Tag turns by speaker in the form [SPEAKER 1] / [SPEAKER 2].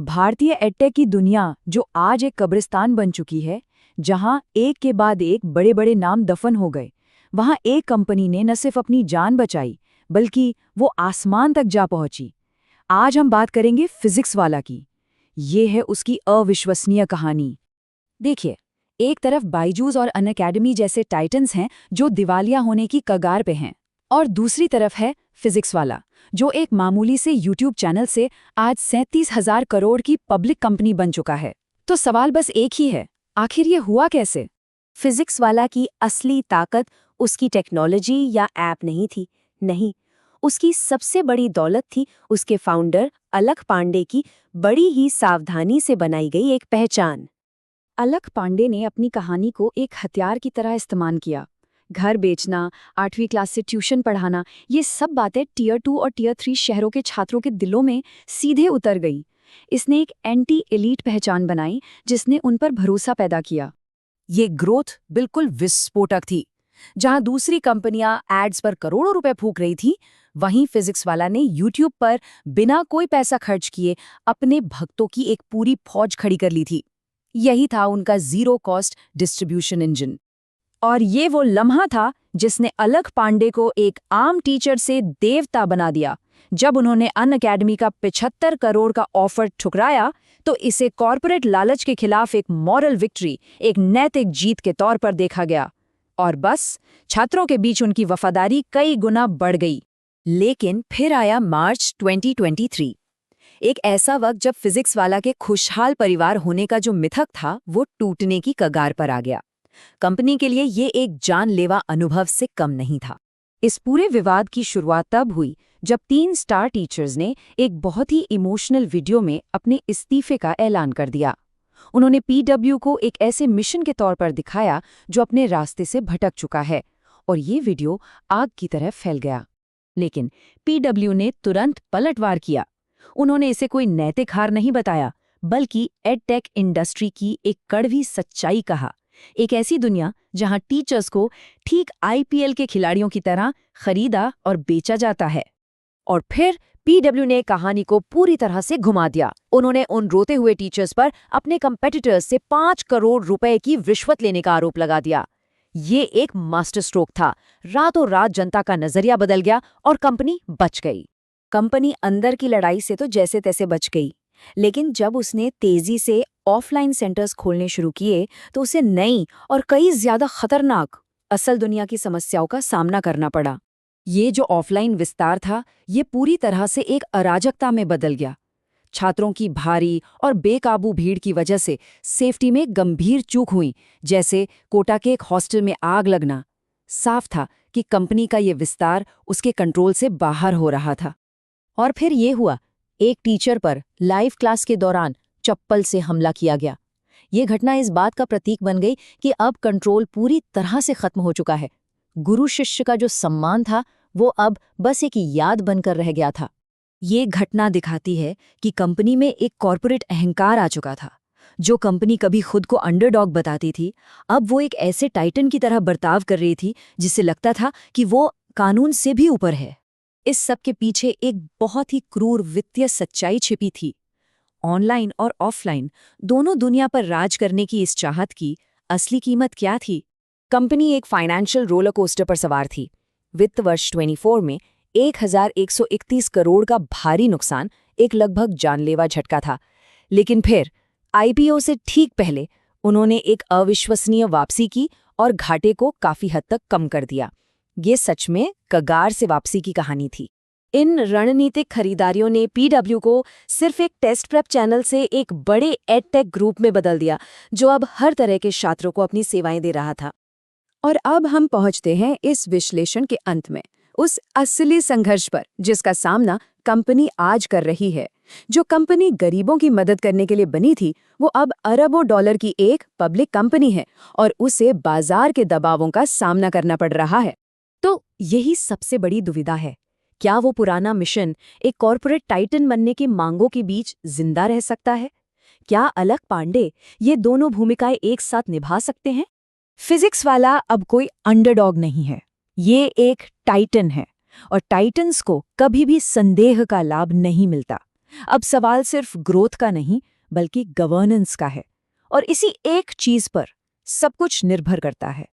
[SPEAKER 1] भारतीय एडटेक की दुनिया जो आज एक कब्रिस्तान बन चुकी है, जहां एक के बाद एक बड़े बड़े नाम दफन हो गए, वहां एक कंपनी ने न सिर्फ अपनी जान बचाई, बल्कि वो आसमान तक जा पहुंची। आज हम बात करेंगे फिजिक्स वाला की। ये है उसकी अविश्वसनीय कहानी। देखिए, एक तरफ बायजूस और अनअकैडमी जैसे टाइटन्स हैं जो दिवालिया होने की कगार पे हैं, और दूसरी तरफ है फिजिक्स वाला, जो एक मामूली से यूट्यूब चैनल से आज 37,000 करोड़ की पब्लिक कंपनी बन चुका है। तो सवाल बस एक ही है, आखिर ये हुआ कैसे?
[SPEAKER 2] फिजिक्स वाला की असली ताकत उसकी टेक्नोलॉजी या ऐप नहीं थी। नहीं, उसकी सबसे बड़ी दौलत थी उसके फाउंडर अलख पांडे की बड़ी ही सावधानी से बनाई गई एक पहचान।
[SPEAKER 1] अलख पांडे ने अपनी कहानी को एक हथियार की तरह इस्तेमाल किया। घर बेचना, 8वीं क्लास से ट्यूशन पढ़ाना, ये सब बातें टियर 2 और टियर 3 शहरों के छात्रों के दिलों में सीधे उतर गई। इसने एक एंटी एलीट पहचान बनाई जिसने उन पर भरोसा पैदा किया। ये ग्रोथ बिल्कुल विस्फोटक थी। जहां दूसरी कंपनियां एड्स पर करोड़ों रुपए फूंक रही थी, वहीं फिजिक्स वाला ने यूट्यूब पर बिना कोई पैसा खर्च किए अपने भक्तों की एक पूरी फौज खड़ी कर ली थी। यही था उनका जीरो कॉस्ट डिस्ट्रीब्यूशन इंजन। और ये वो लम्हा था जिसने अलख पांडे को एक आम टीचर से देवता बना दिया। जब उन्होंने अनअकैडमी का 75 करोड़ का ऑफर ठुकराया, तो इसे कॉर्पोरेट लालच के खिलाफ एक मॉरल विक्ट्री, एक नैतिक जीत के तौर पर देखा गया। और बस, छात्रों के बीच उनकी वफादारी कई गुना बढ़ गई। लेकिन फिर आया मार्च 2023, एक ऐसा वक्त जब फिजिक्स वाला के खुशहाल परिवार होने का जो मिथक था, वो टूटने की कगार पर आ गया। कंपनी के लिए ये एक जानलेवा अनुभव से कम नहीं था। इस पूरे विवाद की शुरुआत तब हुई जब 3 स्टार टीचर्स ने एक बहुत ही इमोशनल वीडियो में अपने इस्तीफे का ऐलान कर दिया। उन्होंने पीडब्ल्यू को एक ऐसे मिशन के तौर पर दिखाया जो अपने रास्ते से भटक चुका है, और ये वीडियो आग की तरह फैल गया। लेकिन पीडब्ल्यू ने तुरंत पलटवार किया। उन्होंने इसे कोई नैतिक हार नहीं बताया, बल्कि एडटेक इंडस्ट्री की एक कड़वी सच्चाई कहा। एक ऐसी दुनिया जहां टीचर्स को ठीक आईपीएल के खिलाड़ियों की तरह खरीदा और बेचा जाता है। और फिर पीडब्ल्यू ने कहानी को पूरी तरह से घुमा दिया। उन्होंने उन रोते हुए टीचर्स पर अपने कंपेटिटर्स से 5 करोड़ रुपए की रिश्वत लेने का आरोप लगा दिया। ये एक मास्टर स्ट्रोक था। रातों रात जनता का नजरिया बदल गया और कंपनी बच गई। कंपनी अंदर की लड़ाई से तो जैसे तैसे बच गई, लेकिन जब उसने तेजी से ऑफलाइन सेंटर्स खोलने शुरू किए, तो उसे नई और कई ज्यादा खतरनाक असल दुनिया की समस्याओं का सामना करना पड़ा। ये जो ऑफलाइन विस्तार था, ये पूरी तरह से एक अराजकता में बदल गया। छात्रों की भारी और बेकाबू भीड़ की वजह से सेफ्टी में गंभीर चूक हुई, जैसे कोटा के एक हॉस्टल में आग लगना। साफ था कि कंपनी का ये विस्तार उसके कंट्रोल से बाहर हो रहा था। और फिर ये हुआ, एक टीचर पर लाइव क्लास के दौरान चप्पल से हमला किया गया। ये घटना इस बात का प्रतीक बन गई कि अब कंट्रोल पूरी तरह से खत्म हो चुका है। गुरु शिष्य का जो सम्मान था, वो अब बस एक याद बनकर रह गया था। ये घटना दिखाती है कि कंपनी में एक कॉर्पोरेट अहंकार आ चुका था। जो कंपनी कभी खुद को अंडरडॉग बताती थी, अब वो एक ऐसे टाइटन की तरह बर्ताव कर रही थी जिससे लगता था कि वो कानून से भी ऊपर है। इस सब के पीछे एक बहुत ही क्रूर वित्तीय सच्चाई छिपी थी। ऑनलाइन और ऑफलाइन दोनों दुनिया पर राज करने की इस चाहत की असली कीमत क्या थी? कंपनी एक फाइनेंशियल रोलर कोस्टर पर सवार थी। वित्त वर्ष 24 में 1131 करोड़ का भारी नुकसान एक लगभग जानलेवा झटका था। लेकिन फिर आईपीओ से ठीक पहले उन्होंने एक अविश्वसनीय वापसी की और घाटे को काफी हद तक कम कर दिया। ये सच में कगार से वापसी की कहानी थी। इन रणनीतिक खरीदारियों ने पीडब्ल्यू को सिर्फ एक टेस्ट प्रेप चैनल से एक बड़े एडटेक ग्रुप में बदल दिया, जो अब हर तरह के छात्रों को अपनी सेवाएं दे रहा था। और अब हम पहुंचते हैं इस विश्लेषण के अंत में, उस असली संघर्ष पर जिसका सामना कंपनी आज कर रही है। जो कंपनी गरीबों की मदद करने के लिए बनी थी, वो अब अरबों डॉलर की एक पब्लिक कंपनी है और उसे बाजार के दबावों का सामना करना पड़ रहा है। तो यही सबसे बड़ी दुविधा है। क्या वो पुराना मिशन, एक कॉर्पोरेट टाइटन बनने की मांगों के बीच जिंदा रह सकता है? क्या अलख पांडे ये दोनों भूमिकाएं एक साथ निभा सकते हैं? फिजिक्स वाला अब कोई अंडरडॉग नहीं है, ये एक टाइटन है, और टाइटन्स को कभी भी संदेह का लाभ नहीं मिलता।
[SPEAKER 2] अब सवाल सिर्फ ग्रोथ का नहीं बल्कि गवर्नेंस का है, और इसी एक चीज पर सब कुछ निर्भर करता है।